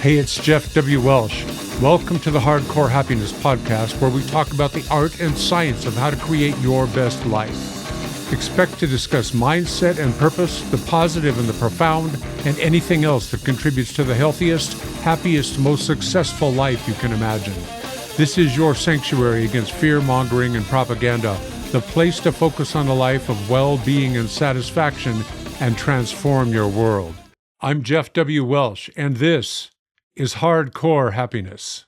Hey, it's Jeff W. Welsh. Welcome to the Hardcore Happiness Podcast, where we talk about the art and science of how to create your best life. Expect to discuss mindset and purpose, the positive and the profound, and anything else that contributes to the healthiest, happiest, most successful life you can imagine. This is your sanctuary against fear-mongering and propaganda, the place to focus on a life of well-being and satisfaction and transform your world. I'm Jeff W. Welsh, and this is Hardcore Happiness.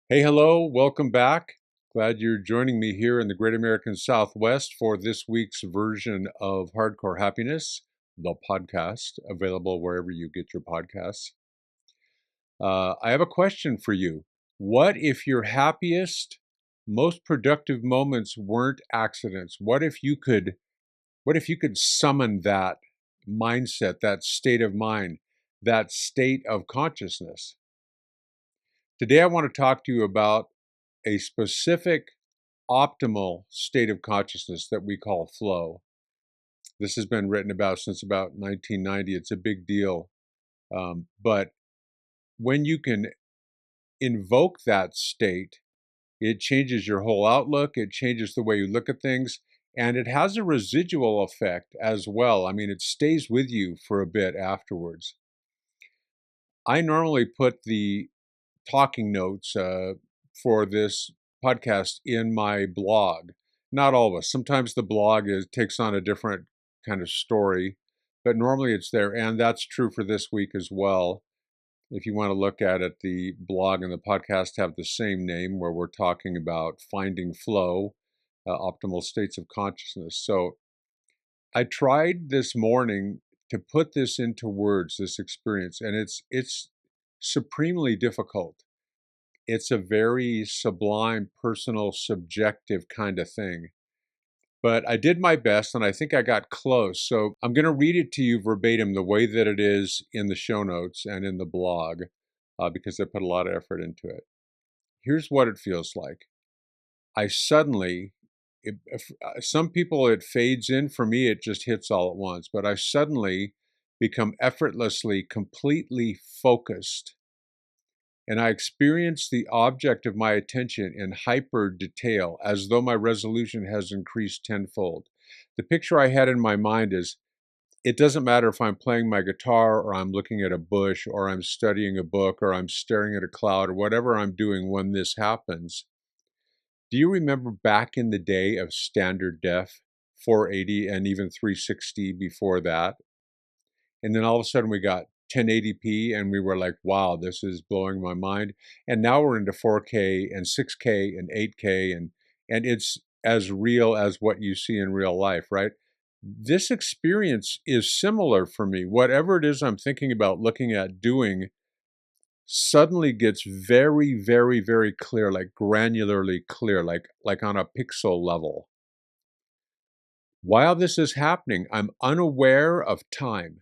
Hey, hello, welcome back. Glad you're joining me here in the Great American Southwest for this week's version of Hardcore Happiness, the podcast, available wherever you get your podcasts. I have a question for you. What if your happiest, most productive moments weren't accidents? What if you could summon that mindset, that state of mind, that state of consciousness? Today, I want to talk to you about a specific optimal state of consciousness that we call flow. This has been written about since about 1990. It's a big deal. But when you can invoke that state, it changes your whole outlook. It changes the way you look at things. And it has a residual effect as well. I mean, it stays with you for a bit afterwards. I normally put the talking notes for this podcast in my blog. Not always. Sometimes the blog takes on a different kind of story, but normally it's there. And that's true for this week as well. If you want to look at it, the blog and the podcast have the same name, where we're talking about finding flow, optimal states of consciousness. So I tried this morning to put this into words, this experience, and it's supremely difficult. It's a very sublime, personal, subjective kind of thing. But I did my best, and I think I got close. So I'm going to read it to you verbatim the way that it is in the show notes and in the blog, because I put a lot of effort into it. Here's what it feels like. I suddenly, some people it fades in. For me, it just hits all at once. But I suddenly become effortlessly, completely focused. And I experience the object of my attention in hyper detail, as though my resolution has increased tenfold. The picture I had in my mind is, it doesn't matter if I'm playing my guitar, or I'm looking at a bush, or I'm studying a book, or I'm staring at a cloud, or whatever I'm doing when this happens. Do you remember back in the day of standard def, 480 and even 360 before that? And then all of a sudden we got 1080p, and we were like, wow, this is blowing my mind. And now we're into 4K and 6K and 8K, and it's as real as what you see in real life, right? This experience is similar for me. Whatever it is I'm thinking about, looking at, doing, suddenly gets very, very, very clear, like granularly clear, like on a pixel level. While this is happening, I'm unaware of time.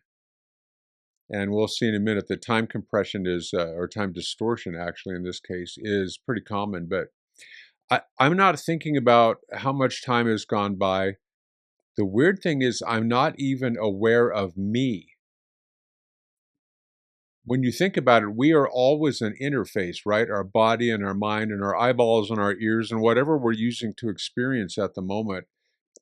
And we'll see in a minute that time compression is, or time distortion actually in this case, is pretty common. But I'm not thinking about how much time has gone by. The weird thing is, I'm not even aware of me. When you think about it, we are always an interface, right? Our body and our mind and our eyeballs and our ears and whatever we're using to experience at the moment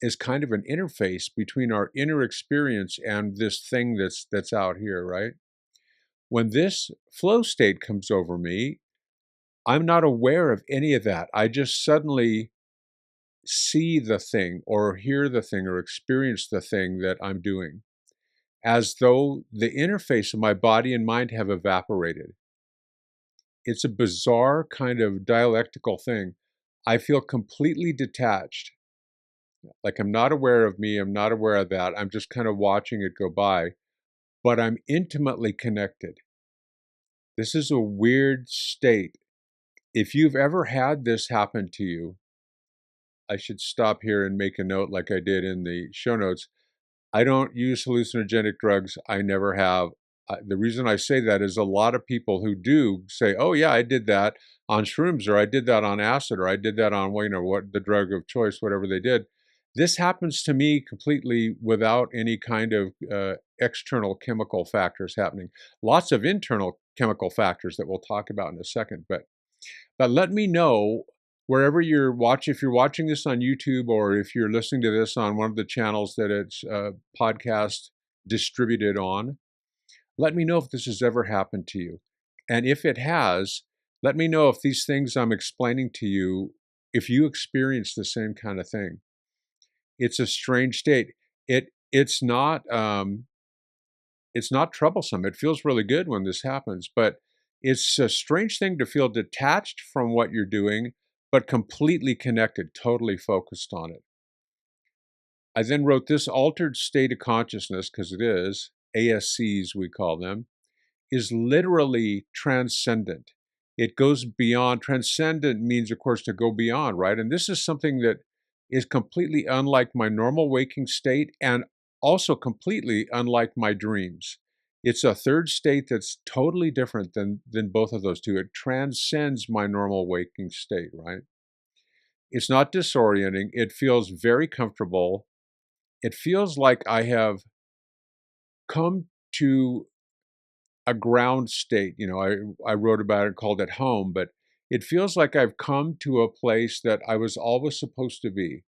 is kind of an interface between our inner experience and this thing that's out here, right? When this flow state comes over me, I'm not aware of any of that. I just suddenly see the thing or hear the thing or experience the thing that I'm doing, as though the interface of my body and mind have evaporated. It's a bizarre kind of dialectical thing. I feel completely detached. Like I'm not aware of me, I'm not aware of that. I'm just kind of watching it go by, but I'm intimately connected. This is a weird state. If you've ever had this happen to you, I should stop here and make a note like I did in the show notes. I don't use hallucinogenic drugs. I never have. The reason I say that is a lot of people who do say, oh yeah, I did that on shrooms, or I did that on acid, or I did that on, what the drug of choice, whatever they did. This happens to me completely without any kind of external chemical factors happening. Lots of internal chemical factors that we'll talk about in a second. But let me know wherever you're watching, if you're watching this on YouTube or if you're listening to this on one of the channels that it's podcast distributed on, let me know if this has ever happened to you. And if it has, let me know if these things I'm explaining to you, if you experience the same kind of thing. It's a strange state. It's not troublesome. It feels really good when this happens, but it's a strange thing to feel detached from what you're doing, but completely connected, totally focused on it. I then wrote this altered state of consciousness, because it is, ASCs we call them, is literally transcendent. It goes beyond. Transcendent means, of course, to go beyond, right? And this is something that is completely unlike my normal waking state and also completely unlike my dreams. It's a third state that's totally different than both of those two. It transcends my normal waking state, right? It's not disorienting. It feels very comfortable. It feels like I have come to a ground state. I wrote about it, called it home, but it feels like I've come to a place that I was always supposed to be.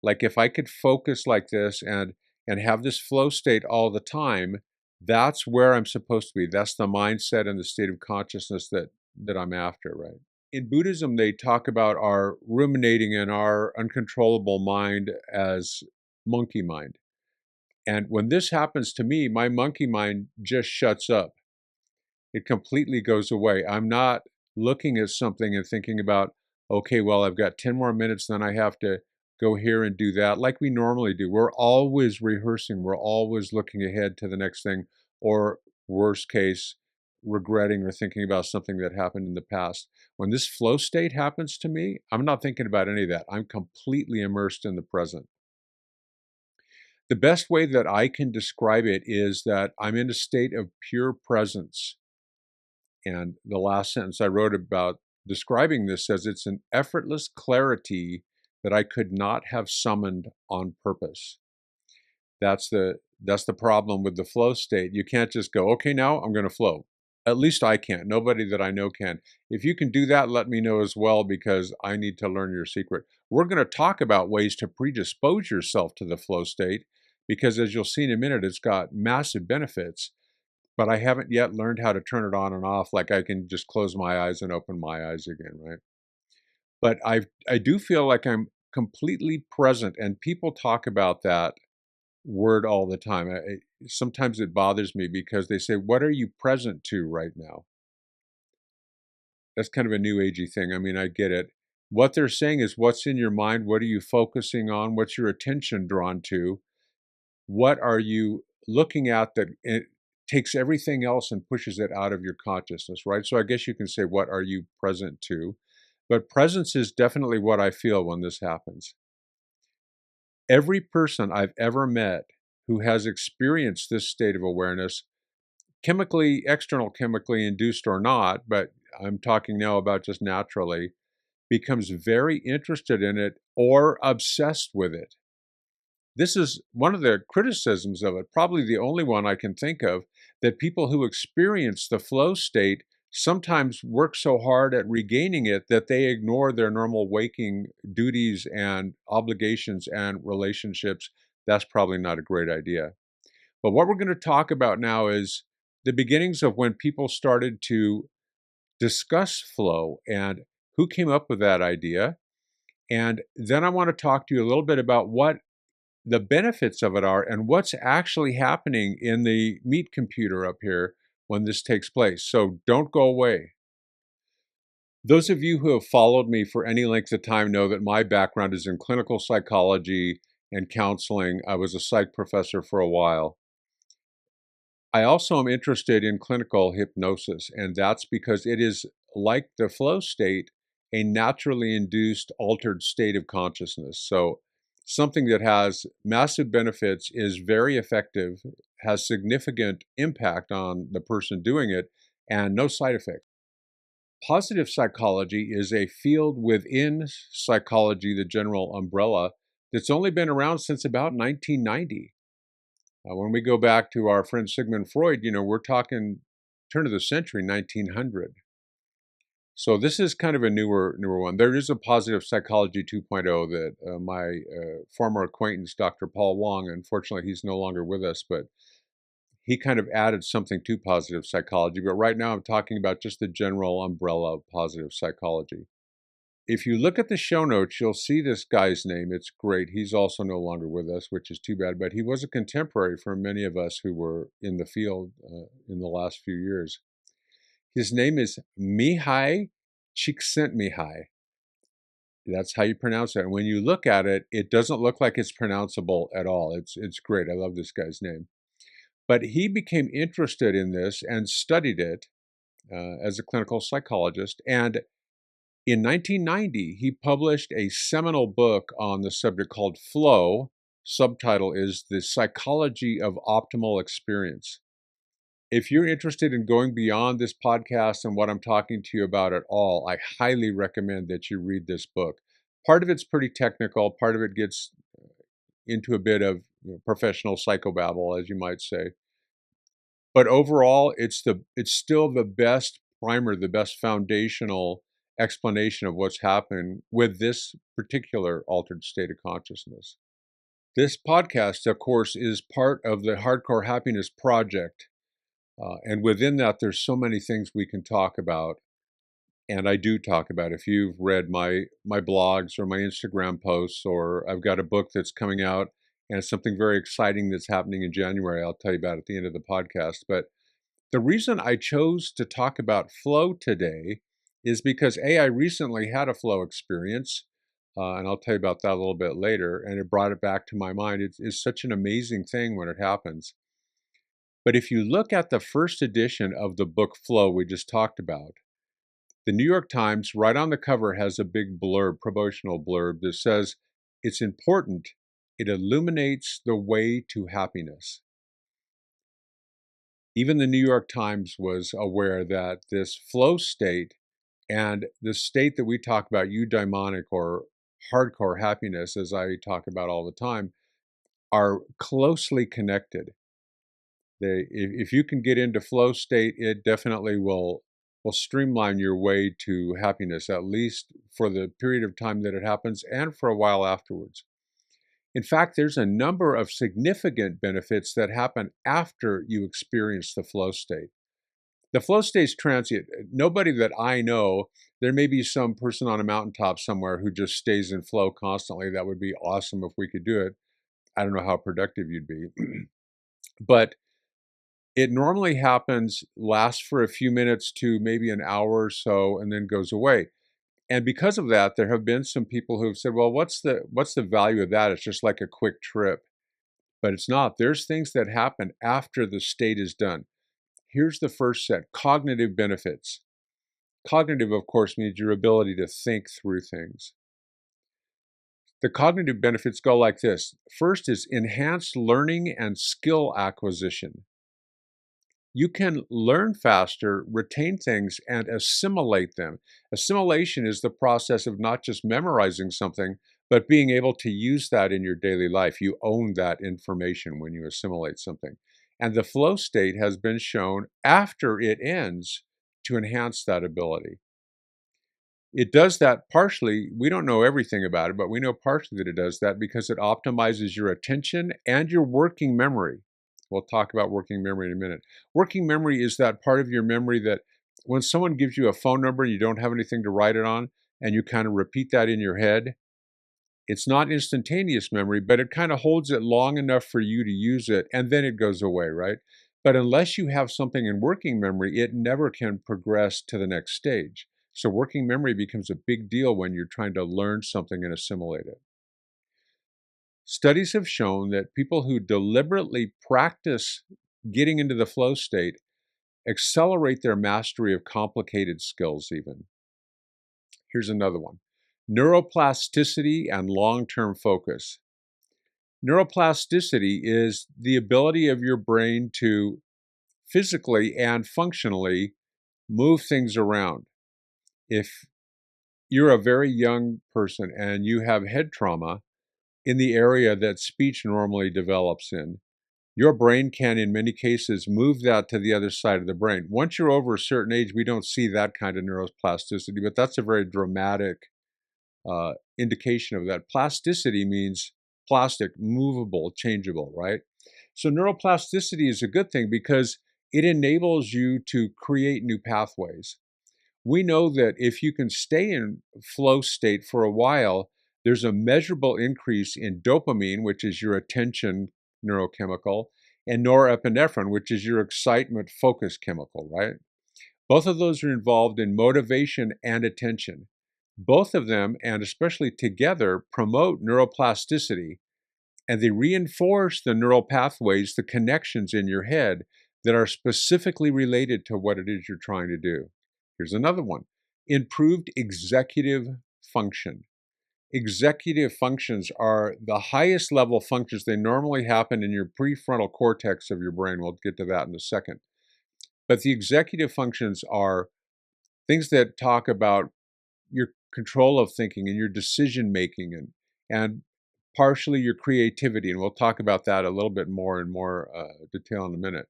Like if I could focus like this and have this flow state all the time, that's where I'm supposed to be. That's the mindset and the state of consciousness that I'm after, right? In Buddhism, they talk about our ruminating and our uncontrollable mind as monkey mind. And when this happens to me, my monkey mind just shuts up. It completely goes away. I'm not looking at something and thinking about, okay, well, I've got 10 more minutes, then I have to go here and do that, like we normally do. We're always rehearsing. We're always looking ahead to the next thing, or worst case, regretting or thinking about something that happened in the past. When this flow state happens to me, I'm not thinking about any of that. I'm completely immersed in the present. The best way that I can describe it is that I'm in a state of pure presence. And the last sentence I wrote about describing this says it's an effortless clarity that I could not have summoned on purpose. That's the problem with the flow state. You can't just go, okay, now I'm going to flow. At least I can't. Nobody that I know can. If you can do that, let me know as well, because I need to learn your secret. We're going to talk about ways to predispose yourself to the flow state, because as you'll see in a minute, it's got massive benefits. But I haven't yet learned how to turn it on and off. Like I can just close my eyes and open my eyes again, right? But I do feel like I'm completely present, and people talk about that word all the time. Sometimes it bothers me because they say, "What are you present to right now?" That's kind of a new agey thing. I mean, I get it. What they're saying is, what's in your mind? What are you focusing on? What's your attention drawn to? What are you looking at that it takes everything else and pushes it out of your consciousness, right? So I guess you can say, what are you present to? But presence is definitely what I feel when this happens. Every person I've ever met who has experienced this state of awareness, external chemically induced or not, but I'm talking now about just naturally, becomes very interested in it or obsessed with it. This is one of the criticisms of it, probably the only one I can think of, that people who experience the flow state sometimes work so hard at regaining it that they ignore their normal waking duties and obligations and relationships. That's probably not a great idea. But what we're going to talk about now is the beginnings of when people started to discuss flow and who came up with that idea. And then I want to talk to you a little bit about what the benefits of it are and what's actually happening in the meat computer up here when this takes place. So don't go away. Those of you who have followed me for any length of time know that my background is in clinical psychology and counseling. I was a psych professor for a while. I also am interested in clinical hypnosis, and that's because it is, like the flow state, a naturally induced altered state of consciousness. So something that has massive benefits, is very effective, has significant impact on the person doing it, and no side effects. Positive psychology is a field within psychology, the general umbrella, that's only been around since about 1990. When we go back to our friend Sigmund Freud, we're talking turn of the century, 1900. So this is kind of a newer one. There is a positive psychology 2.0 that my former acquaintance, Dr. Paul Wong, unfortunately he's no longer with us, but he kind of added something to positive psychology. But right now I'm talking about just the general umbrella of positive psychology. If you look at the show notes, you'll see this guy's name. It's great. He's also no longer with us, which is too bad, but he was a contemporary for many of us who were in the field in the last few years. His name is Mihai Csikszentmihalyi. That's how you pronounce it. And when you look at it, it doesn't look like it's pronounceable at all. It's great. I love this guy's name. But he became interested in this and studied it as a clinical psychologist. And in 1990, he published a seminal book on the subject called Flow. Subtitle is The Psychology of Optimal Experience. If you're interested in going beyond this podcast and what I'm talking to you about at all, I highly recommend that you read this book. Part of it's pretty technical, part of it gets into a bit of professional psychobabble, as you might say. But overall, it's still the best primer, the best foundational explanation of what's happened with this particular altered state of consciousness. This podcast, of course, is part of the Hardcore Happiness Project. And within that, there's so many things we can talk about. And I do talk about. If you've read my blogs or my Instagram posts, or I've got a book that's coming out and something very exciting that's happening in January, I'll tell you about at the end of the podcast. But the reason I chose to talk about flow today is because I recently had a flow experience, and I'll tell you about that a little bit later, and it brought it back to my mind. It's such an amazing thing when it happens. But if you look at the first edition of the book Flow we just talked about, the New York Times, right on the cover, has a big blurb, promotional blurb, that says, it's important, it illuminates the way to happiness. Even the New York Times was aware that this flow state and the state that we talk about, eudaimonic or hardcore happiness, as I talk about all the time, are closely connected. If you can get into flow state, it definitely will streamline your way to happiness, at least for the period of time that it happens and for a while afterwards. In fact, there's a number of significant benefits that happen after you experience the flow state. The flow state is transient. Nobody that I know, there may be some person on a mountaintop somewhere who just stays in flow constantly. That would be awesome if we could do it. I don't know how productive you'd be. But it normally happens, lasts for a few minutes to maybe an hour or so, and then goes away. And because of that, there have been some people who have said, well, what's the value of that? It's just like a quick trip. But it's not. There's things that happen after the state is done. Here's the first set, cognitive benefits. Cognitive, of course, means your ability to think through things. The cognitive benefits go like this. First is enhanced learning and skill acquisition. You can learn faster, retain things, and assimilate them. Assimilation is the process of not just memorizing something, but being able to use that in your daily life. You own that information when you assimilate something. And the flow state has been shown after it ends to enhance that ability. It does that partially. We don't know everything about it, but we know partially that it does that because it optimizes your attention and your working memory. We'll talk about working memory in a minute. Working memory is that part of your memory that when someone gives you a phone number and you don't have anything to write it on, and you kind of repeat that in your head, it's not instantaneous memory, but it kind of holds it long enough for you to use it, and then it goes away, right? But unless you have something in working memory, it never can progress to the next stage. So working memory becomes a big deal when you're trying to learn something and assimilate it. Studies have shown that people who deliberately practice getting into the flow state accelerate their mastery of complicated skills even. Here's another one. Neuroplasticity and long-term focus. Neuroplasticity is the ability of your brain to physically and functionally move things around. If you're a very young person and you have head trauma in the area that speech normally develops in, Your brain can, in many cases, move that to the other side of the brain. Once you're over a certain age, we don't see that kind of neuroplasticity, but that's a very dramatic indication of that. Plasticity means plastic, movable, changeable, right? So neuroplasticity is a good thing because it enables you to create new pathways. We know that if you can stay in flow state for a while, there's a measurable increase in dopamine, which is your attention neurochemical, and norepinephrine, which is your excitement focus chemical, right? Both of those are involved in motivation and attention. Both of them, and especially together, promote neuroplasticity, and they reinforce the neural pathways, the connections in your head that are specifically related to what it is you're trying to do. Here's another one: improved executive function. Executive functions are the highest level functions. They normally happen in your prefrontal cortex of your brain. We'll get to that in a second. But the executive functions are things that talk about your control of thinking and your decision making and partially your creativity. And we'll talk about that a little bit more in more detail in a minute.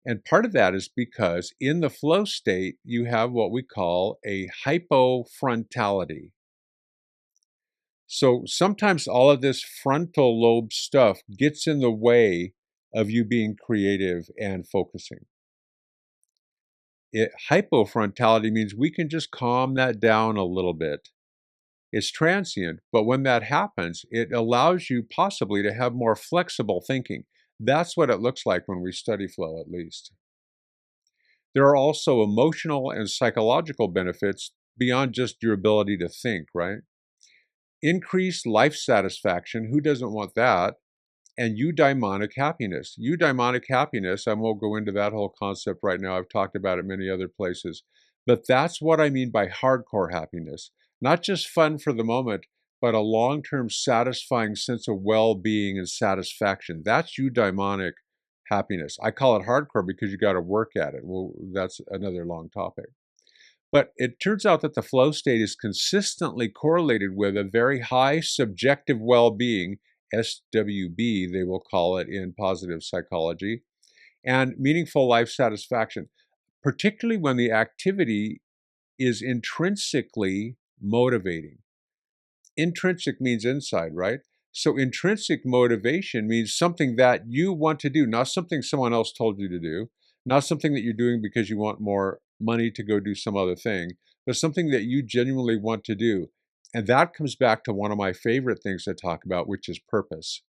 And part of that is because in the flow state, you have what we call a hypofrontality. So sometimes all of this frontal lobe stuff gets in the way of you being creative and focusing. Hypofrontality means we can just calm that down a little bit. It's transient, but when that happens, it allows you possibly to have more flexible thinking. That's what it looks like when we study flow, at least. There are also emotional and psychological benefits beyond just your ability to think, right? Increased life satisfaction, who doesn't want that? And eudaimonic happiness. Eudaimonic happiness, I won't go into that whole concept right now. I've talked about it many other places. But that's what I mean by hardcore happiness. Not just fun for the moment, but a long-term satisfying sense of well-being and satisfaction. That's eudaimonic happiness. I call it hardcore because you got to work at it. Well, that's another long topic. But it turns out that the flow state is consistently correlated with a very high subjective well-being, SWB, they will call it in positive psychology, and meaningful life satisfaction, particularly when the activity is intrinsically motivating. Intrinsic means inside, right? So intrinsic motivation means something that you want to do, not something someone else told you to do, not something that you're doing because you want more money to go do some other thing, but something that you genuinely want to do. And that comes back to one of my favorite things to talk about, which is purpose.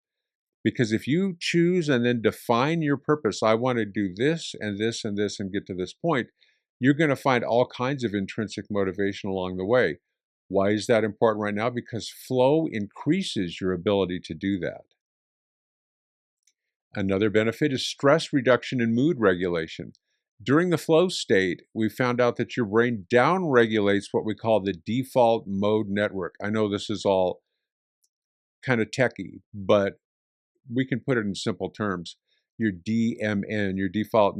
Because if you choose and then define your purpose, I want to do this and this and this and get to this point, you're going to find all kinds of intrinsic motivation along the way. Why is that important right now? Because flow increases your ability to do that. Another benefit is stress reduction and mood regulation. During the flow state, we found out that your brain downregulates what we call the default mode network. I know this is all kind of techy, but we can put it in simple terms. Your DMN, your default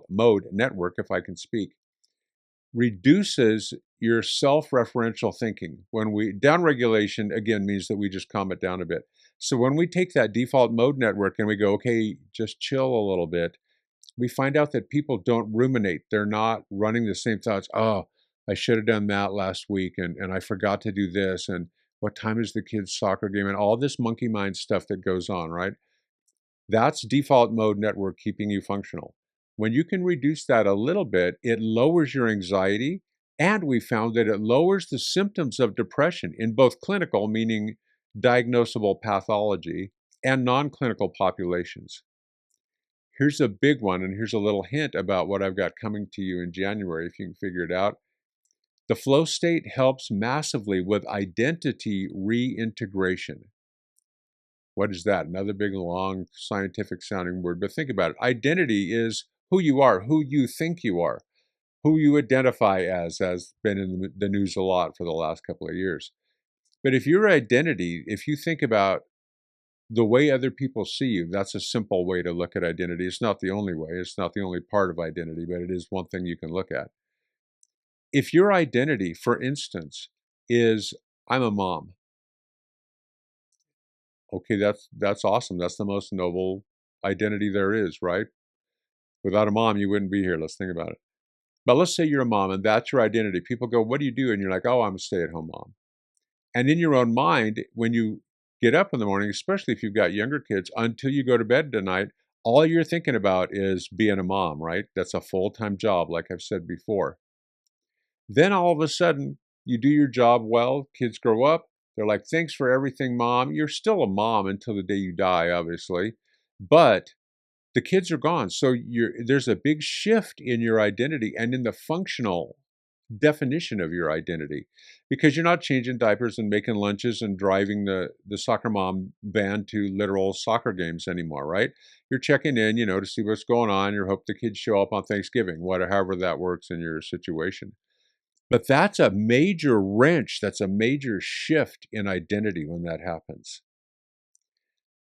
mode network, if I can speak, reduces your self-referential thinking. When we downregulation again means that we just calm it down a bit. So when we take that default mode network and we go, okay, just chill a little bit, we find out that people don't ruminate. They're not running the same thoughts. Oh, I should have done that last week and I forgot to do this. And what time is the kids' soccer game? And all this monkey mind stuff that goes on, right? That's default mode network keeping you functional. When you can reduce that a little bit, it lowers your anxiety, and we found that it lowers the symptoms of depression in both clinical, meaning diagnosable pathology, and non-clinical populations. Here's a big one, and here's a little hint about what I've got coming to you in January, if you can figure it out. The flow state helps massively with identity reintegration. What is that? Another big, long, scientific sounding word. But think about it. Identity is who you are, who you think you are, who you identify as, has been in the news a lot for the last couple of years. But if your identity, if you think about the way other people see you, that's a simple way to look at identity. It's not the only way. It's not the only part of identity, but it is one thing you can look at. If your identity, for instance, is I'm a mom, Okay, that's awesome. That's the most noble identity there is, right? Without a mom, you wouldn't be here. Let's think about it. But let's say you're a mom and that's your identity. People go, "What do you do?" And you're like, "Oh, I'm a stay-at-home mom." And in your own mind, when you get up in the morning, especially if you've got younger kids, until you go to bed tonight, all you're thinking about is being a mom, right? That's a full-time job, like I've said before. Then all of a sudden, you do your job well, kids grow up, they're like, "Thanks for everything, mom." You're still a mom until the day you die, obviously, but the kids are gone. So there's a big shift in your identity and in the functional definition of your identity because you're not changing diapers and making lunches and driving the soccer mom van to literal soccer games anymore, right? You're checking in, to see what's going on. You hope the kids show up on Thanksgiving, whatever, however that works in your situation. But that's a major wrench. That's a major shift in identity when that happens.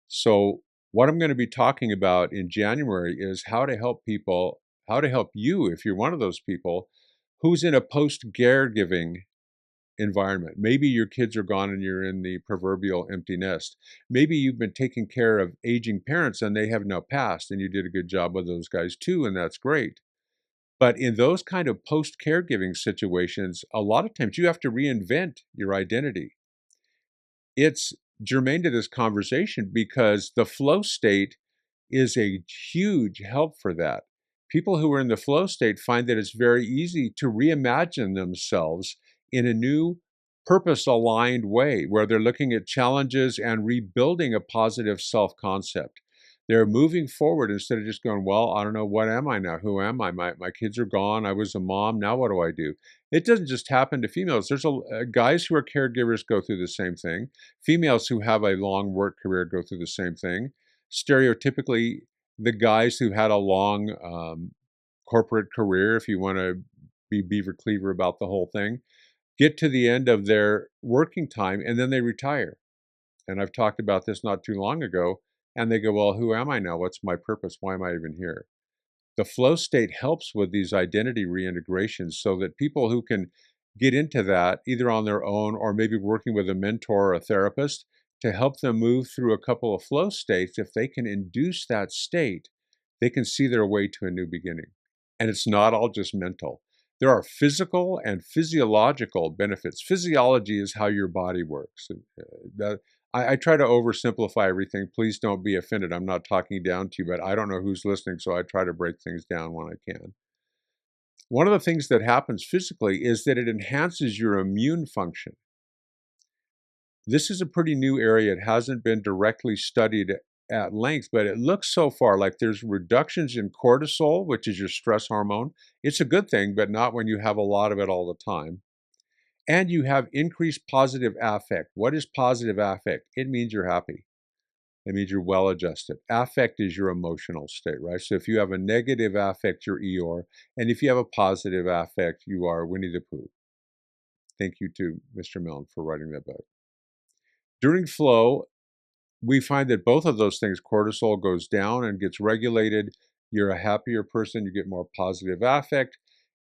So, what I'm going to be talking about in January is how to help people, how to help you if you're one of those people who's in a post-caregiving environment. Maybe your kids are gone and you're in the proverbial empty nest. Maybe you've been taking care of aging parents and they have now passed, and you did a good job with those guys too, and that's great. But in those kind of post-caregiving situations, a lot of times you have to reinvent your identity. It's germane to this conversation because the flow state is a huge help for that. People who are in the flow state find that it's very easy to reimagine themselves in a new purpose aligned way where they're looking at challenges and rebuilding a positive self concept. They're moving forward instead of just going, "Well, I don't know, what am I now? Who am I? My kids are gone. I was a mom. Now what do I do?" It doesn't just happen to females. There's guys who are caregivers go through the same thing. Females who have a long work career go through the same thing. Stereotypically, the guys who had a long corporate career, if you want to be Beaver Cleaver about the whole thing, get to the end of their working time and then they retire. And I've talked about this not too long ago. And they go, "Well, who am I now? What's my purpose? Why am I even here?" The flow state helps with these identity reintegrations so that people who can get into that either on their own or maybe working with a mentor or a therapist to help them move through a couple of flow states, if they can induce that state, they can see their way to a new beginning. And it's not all just mental. There are physical and physiological benefits. Physiology is how your body works. I try to oversimplify everything. Please don't be offended. I'm not talking down to you, but I don't know who's listening, so I try to break things down when I can. One of the things that happens physically is that it enhances your immune function. This is a pretty new area. It hasn't been directly studied at length, but it looks so far like there's reductions in cortisol, which is your stress hormone. It's a good thing, but not when you have a lot of it all the time. And you have increased positive affect. What is positive affect? It means you're happy. It means you're well adjusted. Affect is your emotional state, right? So if you have a negative affect, you're Eeyore. And if you have a positive affect, you are Winnie the Pooh. Thank you to Mr. Milne for writing that book. During flow, we find that both of those things, cortisol goes down and gets regulated. You're a happier person. You get more positive affect.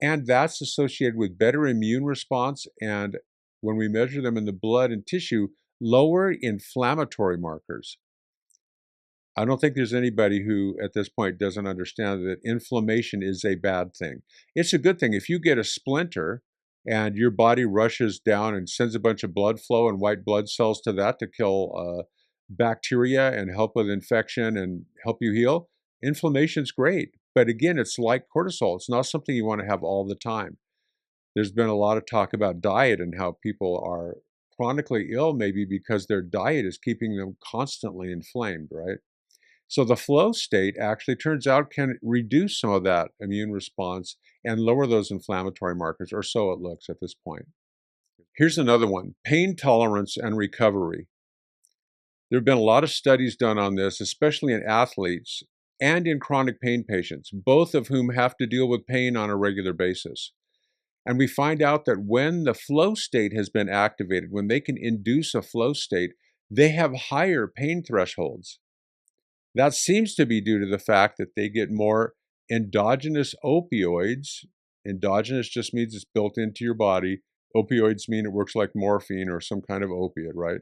And that's associated with better immune response. And when we measure them in the blood and tissue, lower inflammatory markers. I don't think there's anybody who at this point doesn't understand that inflammation is a bad thing. It's a good thing. If you get a splinter and your body rushes down and sends a bunch of blood flow and white blood cells to that to kill bacteria and help with infection and help you heal, inflammation's great. But again, it's like cortisol. It's not something you want to have all the time. There's been a lot of talk about diet and how people are chronically ill maybe because their diet is keeping them constantly inflamed, right? So the flow state actually turns out can reduce some of that immune response and lower those inflammatory markers, or so it looks at this point. Here's another one: pain tolerance and recovery. There have been a lot of studies done on this, especially in athletes and in chronic pain patients, both of whom have to deal with pain on a regular basis. And we find out that when the flow state has been activated, when they can induce a flow state, they have higher pain thresholds. That seems to be due to the fact that they get more endogenous opioids. Endogenous just means it's built into your body. Opioids mean it works like morphine or some kind of opiate, right?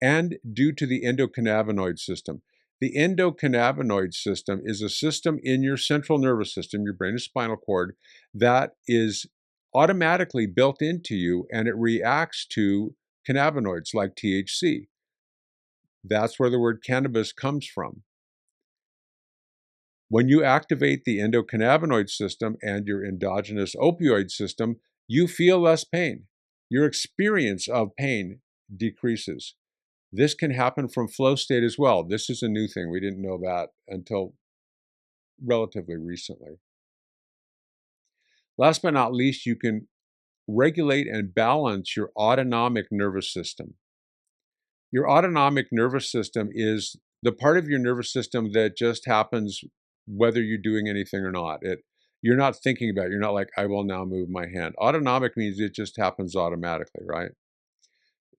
and due to the endocannabinoid system. The endocannabinoid system is a system in your central nervous system, your brain and spinal cord, that is automatically built into you, and it reacts to cannabinoids like THC. That's where the word cannabis comes from. When you activate the endocannabinoid system and your endogenous opioid system, you feel less pain. Your experience of pain decreases. This can happen from flow state as well. This is a new thing. We didn't know that until relatively recently. Last but not least, you can regulate and balance your autonomic nervous system. Your autonomic nervous system is the part of your nervous system that just happens whether you're doing anything or not. You're not thinking about it. You're not like, I will now move my hand. Autonomic means it just happens automatically, right?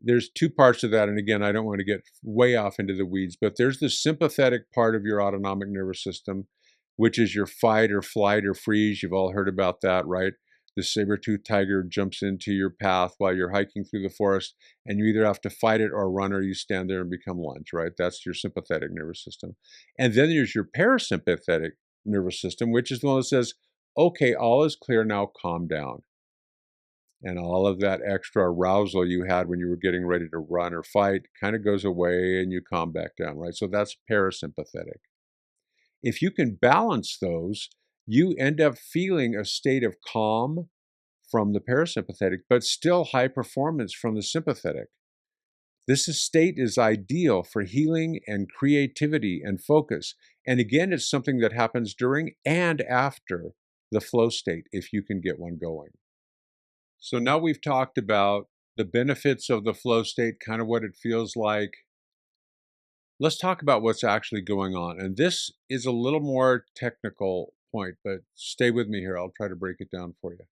There's two parts of that. And again, I don't want to get way off into the weeds, but there's the sympathetic part of your autonomic nervous system, which is your fight or flight or freeze. You've all heard about that, right? The saber-toothed tiger jumps into your path while you're hiking through the forest, and you either have to fight it or run, or you stand there and become lunch, right? That's your sympathetic nervous system. And then there's your parasympathetic nervous system, which is the one that says, okay, all is clear now, calm down. And all of that extra arousal you had when you were getting ready to run or fight kind of goes away and you calm back down, right? So that's parasympathetic. If you can balance those, you end up feeling a state of calm from the parasympathetic, but still high performance from the sympathetic. State is ideal for healing and creativity and focus. And again, it's something that happens during and after the flow state if you can get one going. So now we've talked about the benefits of the flow state, kind of what it feels like. Let's talk about what's actually going on. And this is a little more technical point, but stay with me here. I'll try to break it down for you.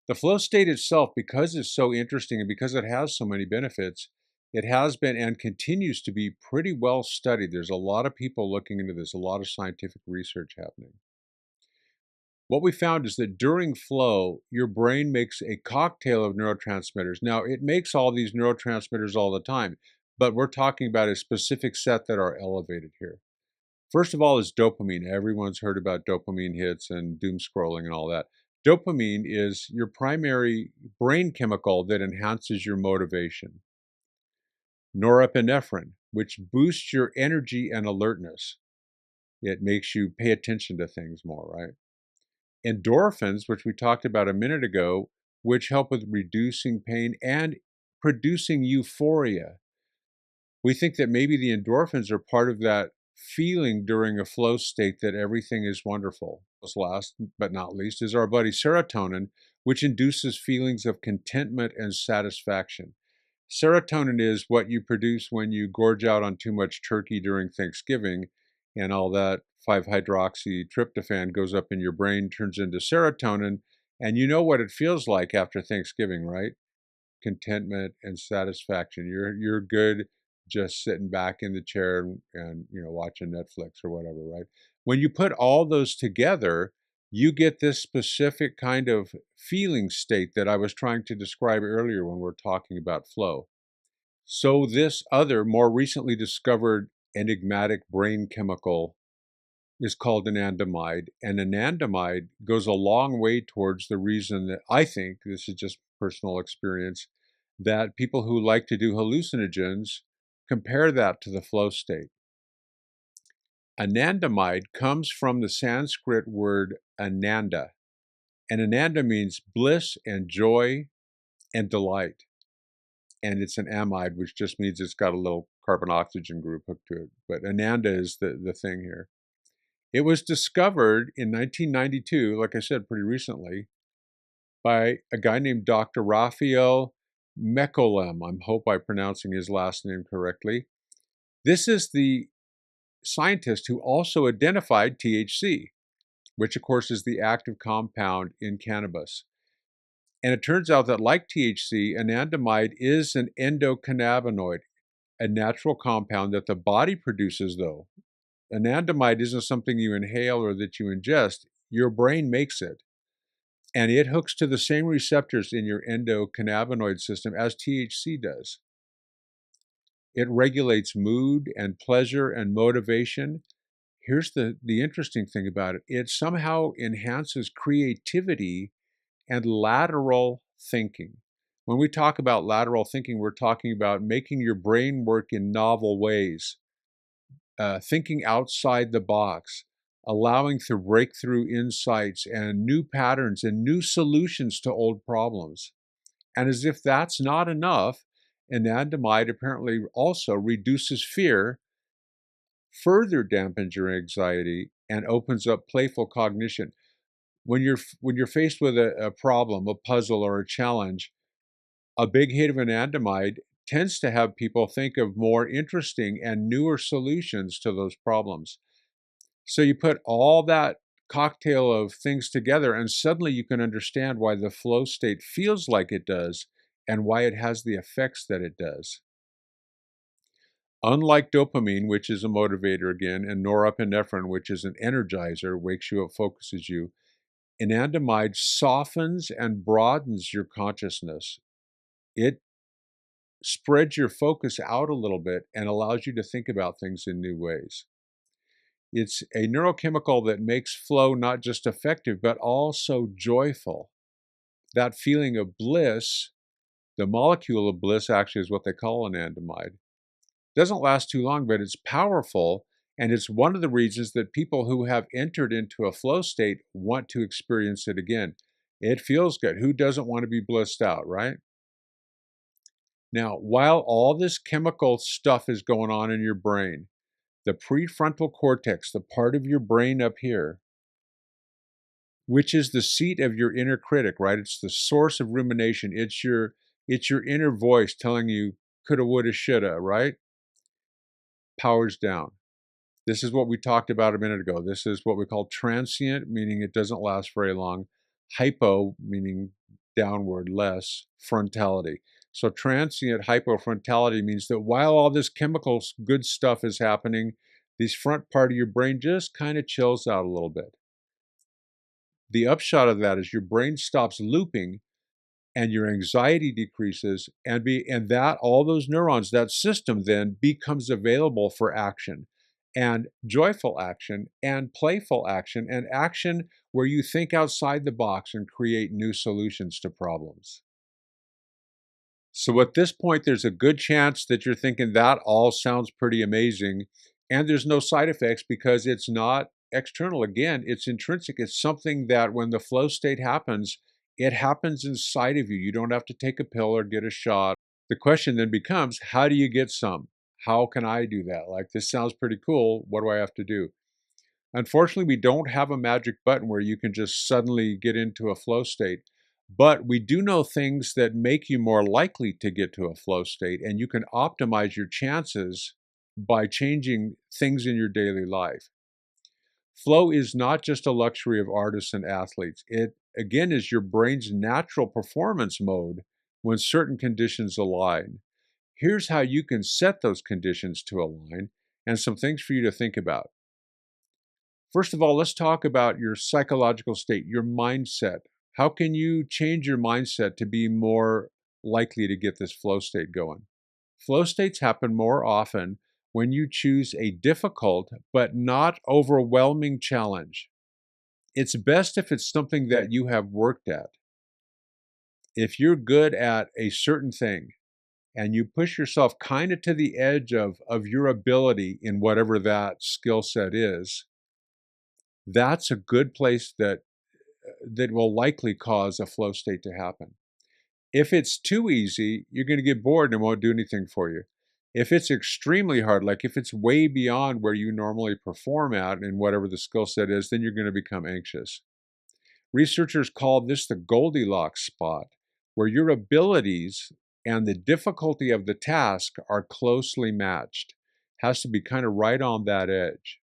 The flow state itself, because it's so interesting and because it has so many benefits, it has been and continues to be pretty well studied. There's a lot of people looking into this, a lot of scientific research happening. What we found is that during flow, your brain makes a cocktail of neurotransmitters. Now, it makes all these neurotransmitters all the time, but we're talking about a specific set that are elevated here. First of all is dopamine. Everyone's heard about dopamine hits and doom scrolling and all that. Dopamine is your primary brain chemical that enhances your motivation. Norepinephrine, which boosts your energy and alertness. It makes you pay attention to things more, right? Endorphins, which we talked about a minute ago, which help with reducing pain and producing euphoria. We think that maybe the endorphins are part of that feeling during a flow state that everything is wonderful. Last but not least is our buddy serotonin, which induces feelings of contentment and satisfaction. Serotonin is what you produce when you gorge out on too much turkey during Thanksgiving, and all that 5-hydroxytryptophan goes up in your brain, turns into serotonin, and you know what it feels like after Thanksgiving, right? Contentment and satisfaction. You're good just sitting back in the chair and watching Netflix or whatever, right? When you put all those together, you get this specific kind of feeling state that I was trying to describe earlier when we're talking about flow. So this other, more recently discovered enigmatic brain chemical is called anandamide, and anandamide goes a long way towards the reason that I think, this is just personal experience, that people who like to do hallucinogens compare that to the flow state. Anandamide comes from the Sanskrit word ananda, and ananda means bliss and joy and delight. And it's an amide, which just means it's got a little carbon-oxygen group hooked to it. But ananda is the thing here. It was discovered in 1992, like I said, pretty recently, by a guy named Dr. Raphael Mecholem. I hope I'm pronouncing his last name correctly. This is the scientist who also identified THC, which of course is the active compound in cannabis. And it turns out that, like THC, anandamide is an endocannabinoid, a natural compound that the body produces, though. Anandamide isn't something you inhale or that you ingest. Your brain makes it. And it hooks to the same receptors in your endocannabinoid system as THC does. It regulates mood and pleasure and motivation. Here's the interesting thing about it. It somehow enhances creativity and lateral thinking. When we talk about lateral thinking, we're talking about making your brain work in novel ways, thinking outside the box, allowing for breakthrough insights and new patterns and new solutions to old problems. And as if that's not enough, anandamide apparently also reduces fear, further dampens your anxiety, and opens up playful cognition. When you're faced with a problem, a puzzle, or a challenge, a big hit of anandamide tends to have people think of more interesting and newer solutions to those problems. So you put all that cocktail of things together, and suddenly you can understand why the flow state feels like it does and why it has the effects that it does. Unlike dopamine, which is a motivator again, and norepinephrine, which is an energizer, wakes you up, focuses you, anandamide softens and broadens your consciousness. It spreads your focus out a little bit and allows you to think about things in new ways. It's a neurochemical that makes flow not just effective, but also joyful. That feeling of bliss, the molecule of bliss actually is what they call anandamide. Doesn't last too long, but it's powerful. And it's one of the reasons that people who have entered into a flow state want to experience it again. It feels good. Who doesn't want to be blissed out, right? Now, while all this chemical stuff is going on in your brain, the prefrontal cortex, the part of your brain up here, which is the seat of your inner critic, right? It's the source of rumination. It's your inner voice telling you coulda, woulda, shoulda, right? Powers down. This is what we talked about a minute ago. This is what we call transient, meaning it doesn't last very long. Hypo, meaning downward, less. Frontality. So transient hypofrontality means that while all this chemical good stuff is happening, this front part of your brain just kind of chills out a little bit. The upshot of that is your brain stops looping and your anxiety decreases, and that all those neurons, that system then becomes available for action, and joyful action and playful action and action where you think outside the box and create new solutions to problems. So at this point, there's a good chance that you're thinking that all sounds pretty amazing, and there's no side effects because it's not external. Again, it's intrinsic. It's something that when the flow state happens, it happens inside of you. You don't have to take a pill or get a shot. The question then becomes, how do you get some? How can I do that? Like, this sounds pretty cool. What do I have to do? Unfortunately, we don't have a magic button where you can just suddenly get into a flow state, but we do know things that make you more likely to get to a flow state, and you can optimize your chances by changing things in your daily life. Flow is not just a luxury of artists and athletes. It, again, is your brain's natural performance mode when certain conditions align. Here's how you can set those conditions to align and some things for you to think about. First of all, let's talk about your psychological state, your mindset. How can you change your mindset to be more likely to get this flow state going? Flow states happen more often when you choose a difficult but not overwhelming challenge. It's best if it's something that you have worked at. If you're good at a certain thing and you push yourself kind of to the edge of your ability in whatever that skill set is, that's a good place that will likely cause a flow state to happen. If it's too easy, you're going to get bored and it won't do anything for you. If it's extremely hard, like if it's way beyond where you normally perform at in whatever the skill set is, then you're going to become anxious. Researchers call this the Goldilocks spot, where your abilities and the difficulty of the task are closely matched. Has to be kind of right on that edge.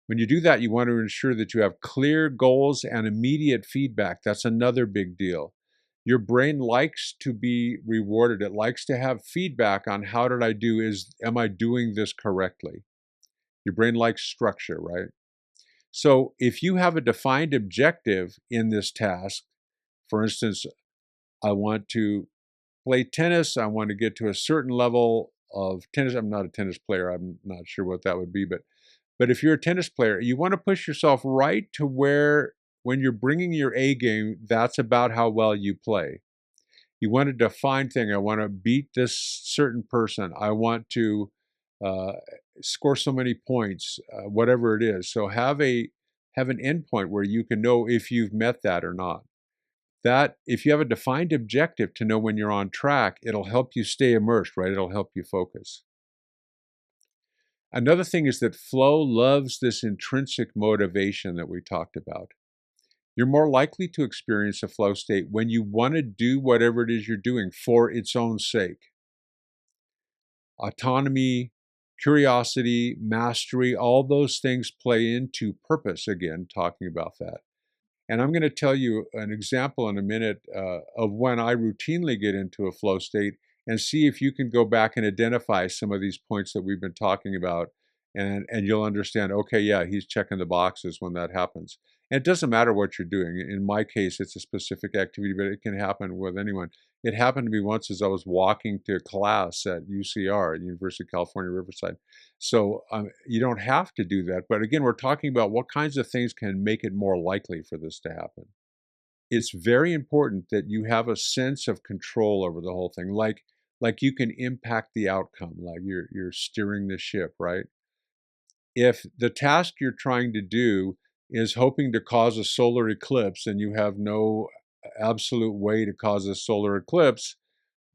When you do that, you want to ensure that you have clear goals and immediate feedback. That's another big deal. Your brain likes to be rewarded. It likes to have feedback on how did I do? Am I doing this correctly? Your brain likes structure, right? So if you have a defined objective in this task, for instance, I want to play tennis, I want to get to a certain level of tennis. I'm not a tennis player. I'm not sure what that would be, but if you're a tennis player, you want to push yourself right to where when you're bringing your A game, that's about how well you play. You want to define thing. I want to beat this certain person. I want to uh, score so many points, whatever it is. So have an endpoint where you can know if you've met that or not. That if you have a defined objective to know when you're on track, it'll help you stay immersed, right? It'll help you focus. Another thing is that flow loves this intrinsic motivation that we talked about. You're more likely to experience a flow state when you want to do whatever it is you're doing for its own sake. Autonomy, curiosity, mastery, all those things play into purpose, again, talking about that. And I'm going to tell you an example in a minute of when I routinely get into a flow state and see if you can go back and identify some of these points that we've been talking about. And you'll understand, okay, yeah, he's checking the boxes when that happens. And it doesn't matter what you're doing. In my case, it's a specific activity, but it can happen with anyone. It happened to me once as I was walking to class at UCR, at University of California, Riverside. So you don't have to do that. But again, we're talking about what kinds of things can make it more likely for this to happen. It's very important that you have a sense of control over the whole thing, like you can impact the outcome, like you're steering the ship, right? If the task you're trying to do is hoping to cause a solar eclipse and you have no absolute way to cause a solar eclipse,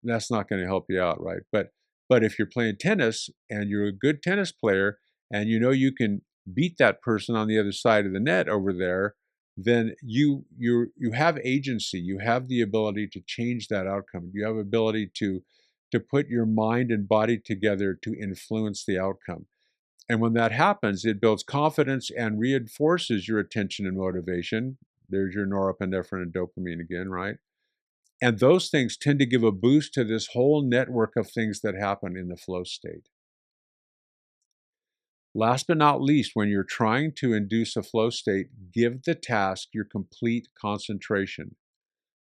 that's not going to help you out, right? But if you're playing tennis and you're a good tennis player and you know you can beat that person on the other side of the net over there, then you have agency. You have the ability to change that outcome. You have ability to put your mind and body together to influence the outcome. And when that happens, it builds confidence and reinforces your attention and motivation. There's your norepinephrine and dopamine again, right? And those things tend to give a boost to this whole network of things that happen in the flow state. Last but not least, when you're trying to induce a flow state, give the task your complete concentration.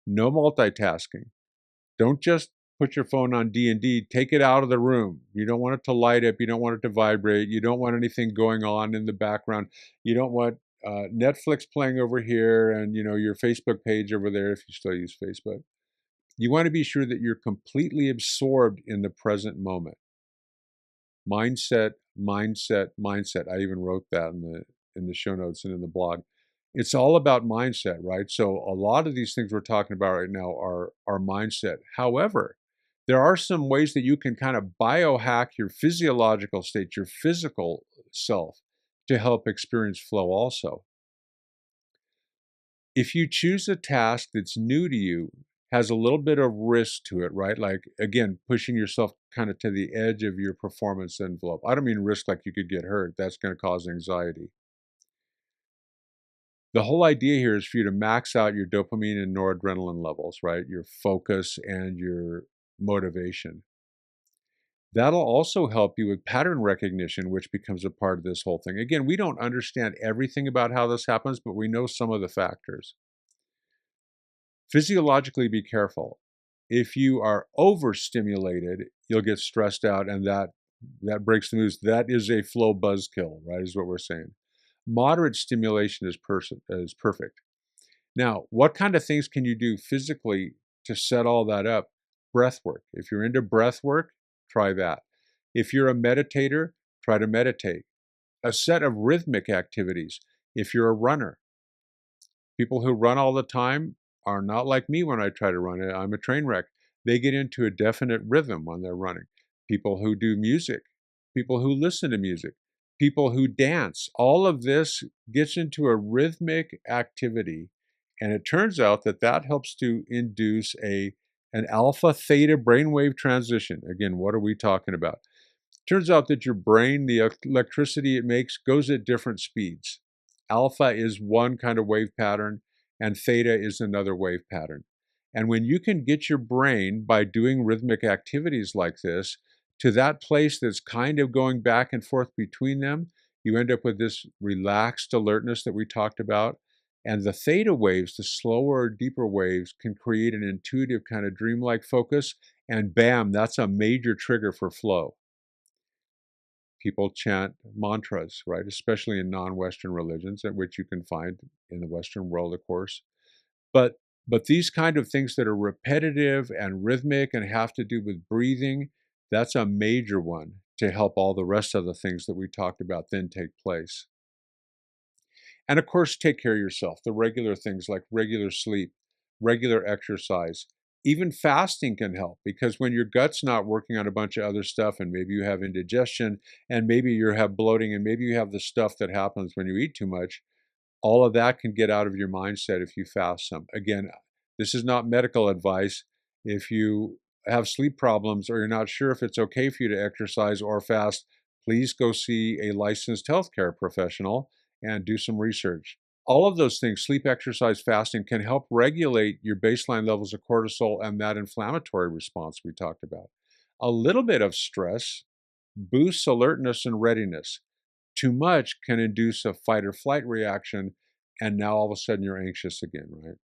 No multitasking. Don't just put your phone on D&D. Take it out of the room. You don't want it to light up. You don't want it to vibrate. You don't want anything going on in the background. You don't want Netflix playing over here and your Facebook page over there if you still use Facebook. You want to be sure that you're completely absorbed in the present moment. Mindset, mindset, mindset. I even wrote that in the show notes and in the blog. It's all about mindset, right? So a lot of these things we're talking about right now are mindset. However, there are some ways that you can kind of biohack your physiological state, your physical self, to help experience flow also. If you choose a task that's new to you, has a little bit of risk to it, right? Like, again, pushing yourself kind of to the edge of your performance envelope. I don't mean risk like you could get hurt. That's going to cause anxiety. The whole idea here is for you to max out your dopamine and noradrenaline levels, right? Your focus and your motivation. That'll also help you with pattern recognition, which becomes a part of this whole thing. Again, we don't understand everything about how this happens, but we know some of the factors. Physiologically, be careful. If you are overstimulated, you'll get stressed out, and that breaks the news. That is a flow buzzkill, right? Is what we're saying. Moderate stimulation is perfect. Now, what kind of things can you do physically to set all that up? Breath work. If you're into breath work, try that. If you're a meditator, try to meditate. A set of rhythmic activities. If you're a runner, people who run all the time are not like me when I try to run. I'm a train wreck. They get into a definite rhythm when they're running. People who do music, people who listen to music, people who dance, all of this gets into a rhythmic activity. And it turns out that helps to induce an alpha theta brainwave transition. Again, what are we talking about? Turns out that your brain, the electricity it makes, goes at different speeds. Alpha is one kind of wave pattern, and theta is another wave pattern. And when you can get your brain, by doing rhythmic activities like this, to that place that's kind of going back and forth between them, you end up with this relaxed alertness that we talked about. And the theta waves, the slower, deeper waves, can create an intuitive kind of dreamlike focus. And bam, that's a major trigger for flow. People chant mantras, right? Especially in non-Western religions, at which you can find in the Western world, of course. But but these kind of things that are repetitive and rhythmic and have to do with breathing, that's a major one to help all the rest of the things that we talked about then take place. And of course, take care of yourself. The regular things like regular sleep, regular exercise, even fasting can help because when your gut's not working on a bunch of other stuff and maybe you have indigestion and maybe you have bloating and maybe you have the stuff that happens when you eat too much, all of that can get out of your mindset if you fast some. Again, this is not medical advice. If you have sleep problems or you're not sure if it's okay for you to exercise or fast, please go see a licensed healthcare professional and do some research. All of those things, sleep, exercise, fasting, can help regulate your baseline levels of cortisol and that inflammatory response we talked about. A little bit of stress boosts alertness and readiness. Too much can induce a fight or flight reaction, and now all of a sudden you're anxious again, right?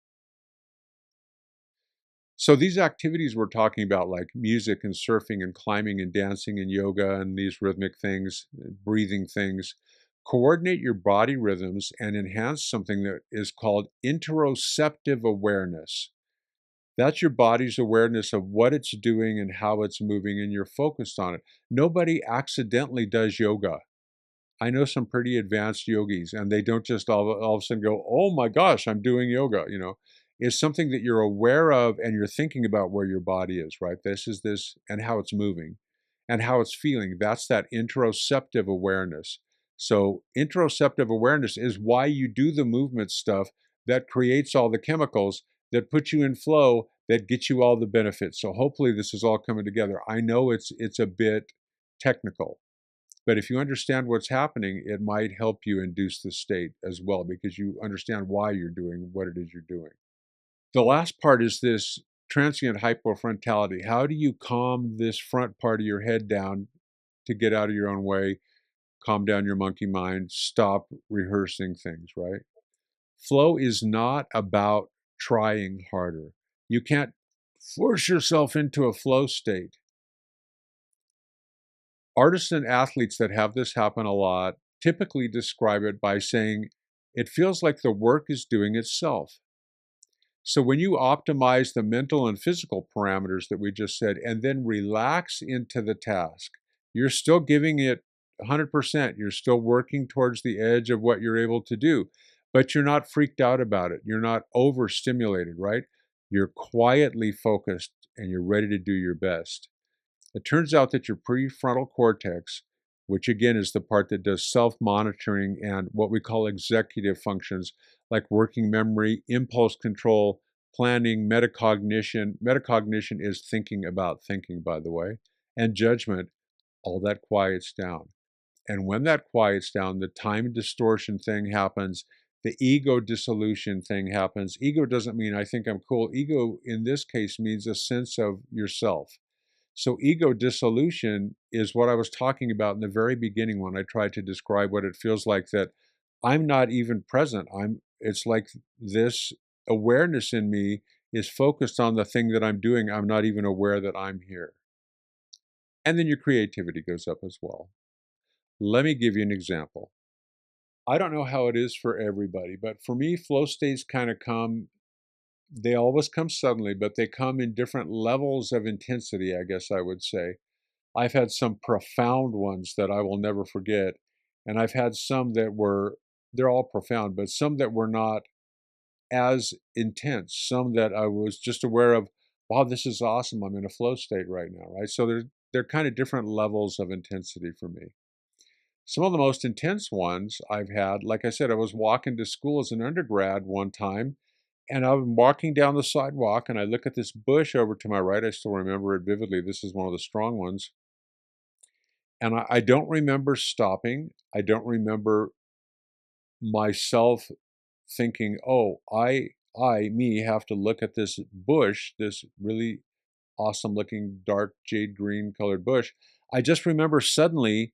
So these activities we're talking about, like music and surfing and climbing and dancing and yoga and these rhythmic things, breathing things, coordinate your body rhythms and enhance something that is called interoceptive awareness. That's your body's awareness of what it's doing and how it's moving, and you're focused on it. Nobody accidentally does yoga. I know some pretty advanced yogis, and they don't just all of a sudden go, "Oh my gosh, I'm doing yoga." It's something that you're aware of, and you're thinking about where your body is. Right? This is this, and how it's moving, and how it's feeling. That's that interoceptive awareness. So interoceptive awareness is why you do the movement stuff that creates all the chemicals that put you in flow that get you all the benefits. So hopefully this is all coming together. I know it's a bit technical, but if you understand what's happening, it might help you induce the state as well because you understand why you're doing what it is you're doing. The last part is this transient hypofrontality. How do you calm this front part of your head down to get out of your own way, calm down your monkey mind, stop rehearsing things, right? Flow is not about trying harder. You can't force yourself into a flow state. Artists and athletes that have this happen a lot typically describe it by saying, it feels like the work is doing itself. So when you optimize the mental and physical parameters that we just said and then relax into the task, you're still giving it 100%. You're still working towards the edge of what you're able to do, but you're not freaked out about it. You're not overstimulated, right? You're quietly focused and you're ready to do your best. It turns out that your prefrontal cortex, which again is the part that does self-monitoring and what we call executive functions like working memory, impulse control, planning, metacognition. Metacognition is thinking about thinking, by the way, and judgment, all that quiets down. And when that quiets down, the time distortion thing happens, the ego dissolution thing happens. Ego doesn't mean I think I'm cool. Ego in this case means a sense of yourself. So ego dissolution is what I was talking about in the very beginning when I tried to describe what it feels like that I'm not even present. It's like this awareness in me is focused on the thing that I'm doing. I'm not even aware that I'm here. And then your creativity goes up as well. Let me give you an example. I don't know how it is for everybody, but for me, flow states kind of come, they always come suddenly, but they come in different levels of intensity, I guess I would say. I've had some profound ones that I will never forget, and I've had some that were, they're all profound, but some that were not as intense, some that I was just aware of, wow, this is awesome. I'm in a flow state right now, right? So they're kind of different levels of intensity for me. Some of the most intense ones I've had, like I said, I was walking to school as an undergrad one time, and I'm walking down the sidewalk, and I look at this bush over to my right. I still remember it vividly. This is one of the strong ones. And I don't remember stopping. I don't remember myself thinking, oh, me have to look at this bush, this really awesome looking dark jade green colored bush. I just remember suddenly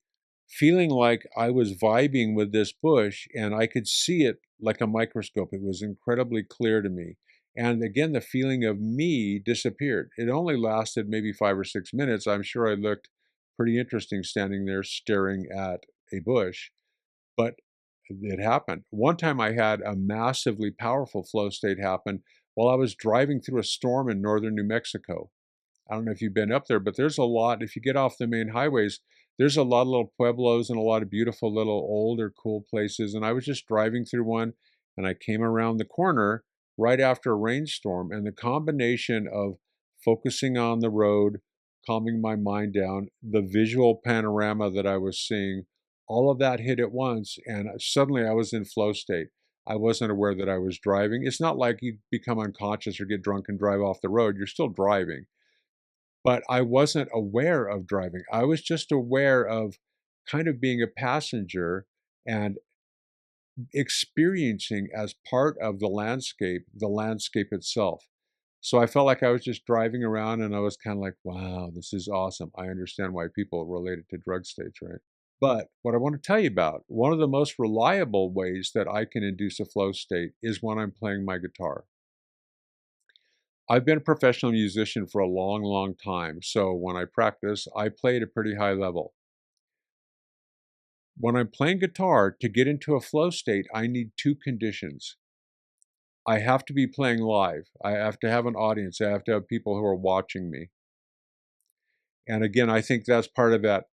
feeling like I was vibing with this bush and I could see it like a microscope. It was incredibly clear to me. And again, the feeling of me disappeared. It only lasted maybe 5 or 6 minutes. I'm sure I looked pretty interesting standing there staring at a bush, but it happened. One time I had a massively powerful flow state happen while I was driving through a storm in northern New Mexico. I don't know if you've been up there, but there's a lot. If you get off the main highways, there's a lot of little pueblos and a lot of beautiful little older cool places. And I was just driving through one and I came around the corner right after a rainstorm. And the combination of focusing on the road, calming my mind down, the visual panorama that I was seeing, all of that hit at once. And suddenly I was in flow state. I wasn't aware that I was driving. It's not like you become unconscious or get drunk and drive off the road. You're still driving, but I wasn't aware of driving. I was just aware of kind of being a passenger and experiencing as part of the landscape itself. So I felt like I was just driving around and I was kind of like, wow, this is awesome. I understand why people relate it to drug states, right? But what I want to tell you about, one of the most reliable ways that I can induce a flow state is when I'm playing my guitar. I've been a professional musician for a long, long time. So when I practice, I play at a pretty high level. When I'm playing guitar, to get into a flow state, I need two conditions. I have to be playing live. I have to have an audience. I have to have people who are watching me. And again, I think that's part of that.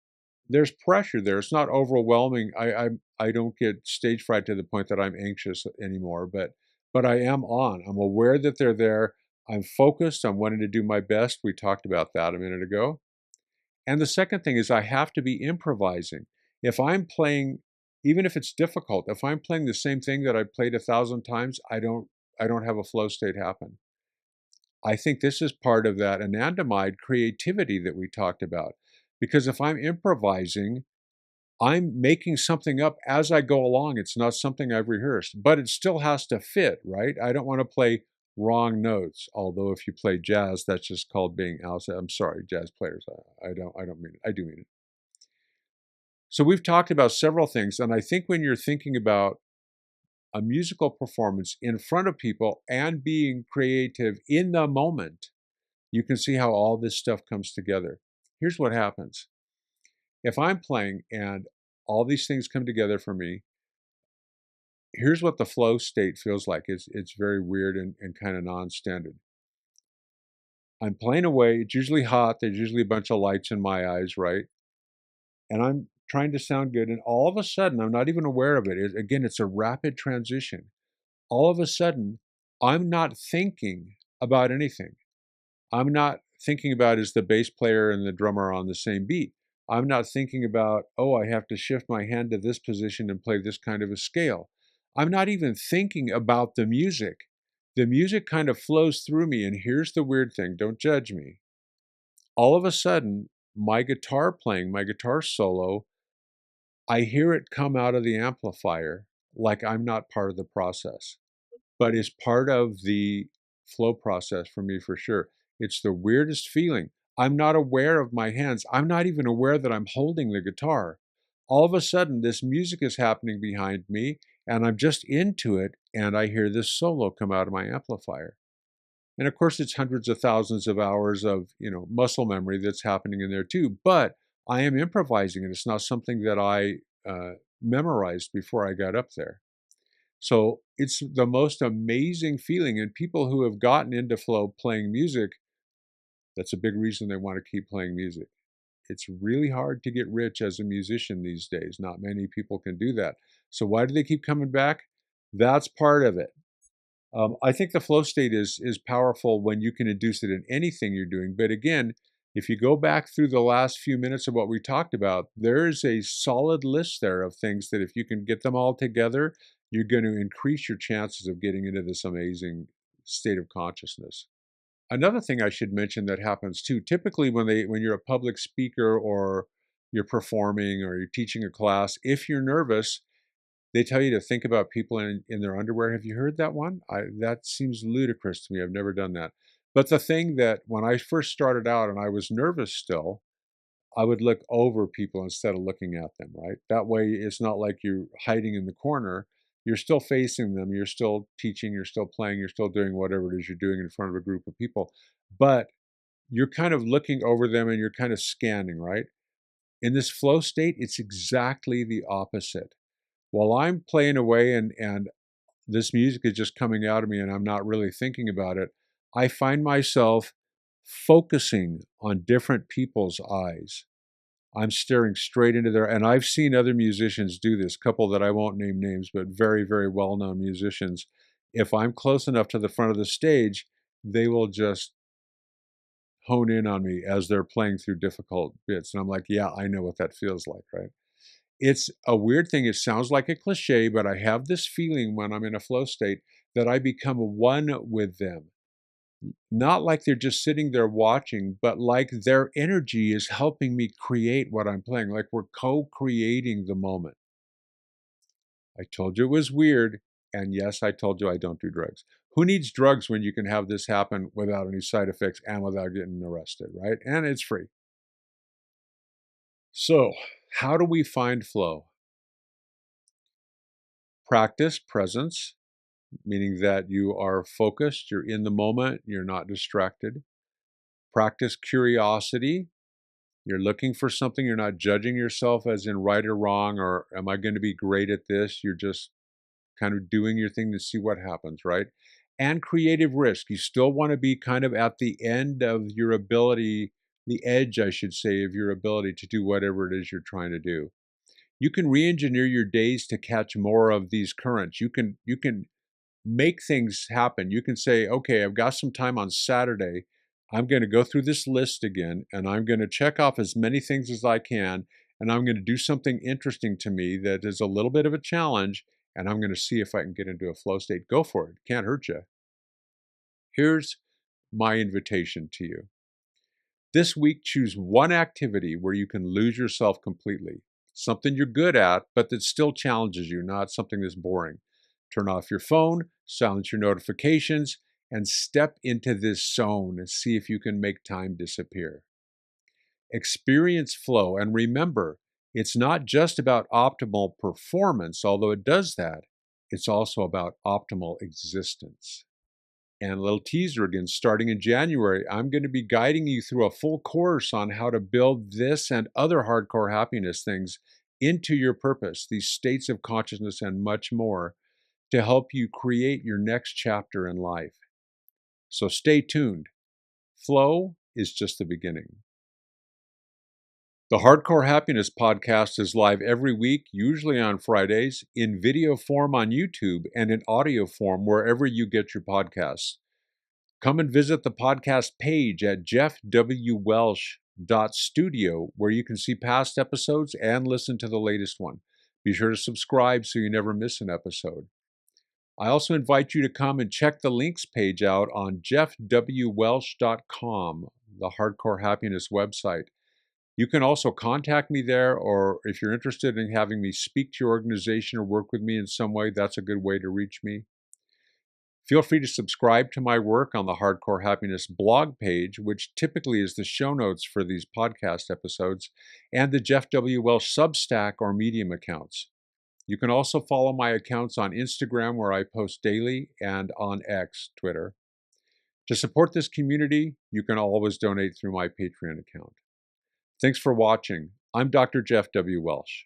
There's pressure there. It's not overwhelming. I don't get stage fright to the point that I'm anxious anymore, but I am on. I'm aware that they're there. I'm focused. I'm wanting to do my best. We talked about that a minute ago. And the second thing is I have to be improvising. If I'm playing, even if it's difficult, if I'm playing the same thing that I played 1,000 times, I don't have a flow state happen. I think this is part of that anandamide creativity that we talked about. Because if I'm improvising, I'm making something up as I go along. It's not something I've rehearsed, but it still has to fit, right? I don't want to play wrong notes. Although if you play jazz, that's just called being outside. I'm sorry, jazz players. I don't mean it. I do mean it. So we've talked about several things, and I think when you're thinking about a musical performance in front of people and being creative in the moment, you can see how all this stuff comes together. Here's what happens. If I'm playing and all these things come together for me, here's what the flow state feels like. It's very weird and kind of non-standard. I'm playing away. It's usually hot. There's usually a bunch of lights in my eyes, right? And I'm trying to sound good. And all of a sudden, I'm not even aware of it. Again, it's a rapid transition. All of a sudden, I'm not thinking about anything. I'm not thinking about is the bass player and the drummer on the same beat. I'm not thinking about, oh, I have to shift my hand to this position and play this kind of a scale. I'm not even thinking about the music. The music kind of flows through me. And here's the weird thing, don't judge me. All of a sudden, my guitar playing, my guitar solo, I hear it come out of the amplifier like I'm not part of the process, but it's part of the flow process for me for sure. It's the weirdest feeling. I'm not aware of my hands. I'm not even aware that I'm holding the guitar. All of a sudden, this music is happening behind me, and I'm just into it, and I hear this solo come out of my amplifier. And of course, it's hundreds of thousands of hours of, muscle memory that's happening in there too. But I am improvising, and it's not something that I memorized before I got up there. So it's the most amazing feeling. And people who have gotten into flow playing music, that's a big reason they want to keep playing music. It's really hard to get rich as a musician these days. Not many people can do that. So why do they keep coming back? That's part of it. I think the flow state is powerful when you can induce it in anything you're doing. But again, if you go back through the last few minutes of what we talked about, there is a solid list there of things that if you can get them all together, you're going to increase your chances of getting into this amazing state of consciousness. Another thing I should mention that happens too, typically when you're a public speaker or you're performing or you're teaching a class, if you're nervous, they tell you to think about people in their underwear. Have you heard that one? That seems ludicrous to me. I've never done that. But the thing that when I first started out and I was nervous still, I would look over people instead of looking at them, right? That way it's not like you're hiding in the corner. you're still facing them, you're still teaching, you're still playing, you're still doing whatever it is you're doing in front of a group of people, but you're kind of looking over them and you're kind of scanning, right? In this flow state, it's exactly the opposite. While I'm playing away and this music is just coming out of me and I'm not really thinking about it, I find myself focusing on different people's eyes. I'm staring straight into their, and I've seen other musicians do this, couple that I won't name names, but very, very well-known musicians. If I'm close enough to the front of the stage, they will just hone in on me as they're playing through difficult bits. And I'm like, yeah, I know what that feels like, right? It's a weird thing. It sounds like a cliche, but I have this feeling when I'm in a flow state that I become one with them. Not like they're just sitting there watching, but like their energy is helping me create what I'm playing, like we're co-creating the moment. I told you it was weird, and yes, I told you I don't do drugs. Who needs drugs when you can have this happen without any side effects and without getting arrested, right? And it's free. So, how do we find flow? Practice presence, meaning that you are focused, you're in the moment, you're not distracted. Practice curiosity. You're looking for something, you're not judging yourself as in right or wrong, or am I going to be great at this? You're just kind of doing your thing to see what happens, right? And creative risk. You still want to be kind of at the end of your ability, the edge, I should say, of your ability to do whatever it is you're trying to do. You can re-engineer your days to catch more of these currents. You can make things happen. You can say, okay, I've got some time on Saturday. I'm going to go through this list again and I'm going to check off as many things as I can. And I'm going to do something interesting to me that is a little bit of a challenge. And I'm going to see if I can get into a flow state. Go for it. Can't hurt you. Here's my invitation to you. This week, choose one activity where you can lose yourself completely. Something you're good at, but that still challenges you, not something that's boring. Turn off your phone, silence your notifications, and step into this zone and see if you can make time disappear. Experience flow, and remember, it's not just about optimal performance, although it does that, it's also about optimal existence. And a little teaser again, starting in January, I'm going to be guiding you through a full course on how to build this and other hardcore happiness things into your purpose, these states of consciousness and much more to help you create your next chapter in life. So stay tuned. Flow is just the beginning. The Hardcore Happiness podcast is live every week, usually on Fridays, in video form on YouTube and in audio form wherever you get your podcasts. Come and visit the podcast page at jeffwwelsh.studio, where you can see past episodes and listen to the latest one. Be sure to subscribe so you never miss an episode. I also invite you to come and check the links page out on jeffwwelsh.com, the Hardcore Happiness website. You can also contact me there, or if you're interested in having me speak to your organization or work with me in some way, that's a good way to reach me. Feel free to subscribe to my work on the Hardcore Happiness blog page, which typically is the show notes for these podcast episodes, and the Jeff W. Welsh Substack or Medium accounts. You can also follow my accounts on Instagram, where I post daily, and on X, Twitter. To support this community, you can always donate through my Patreon account. Thanks for watching. I'm Dr. Jeff W. Welsh.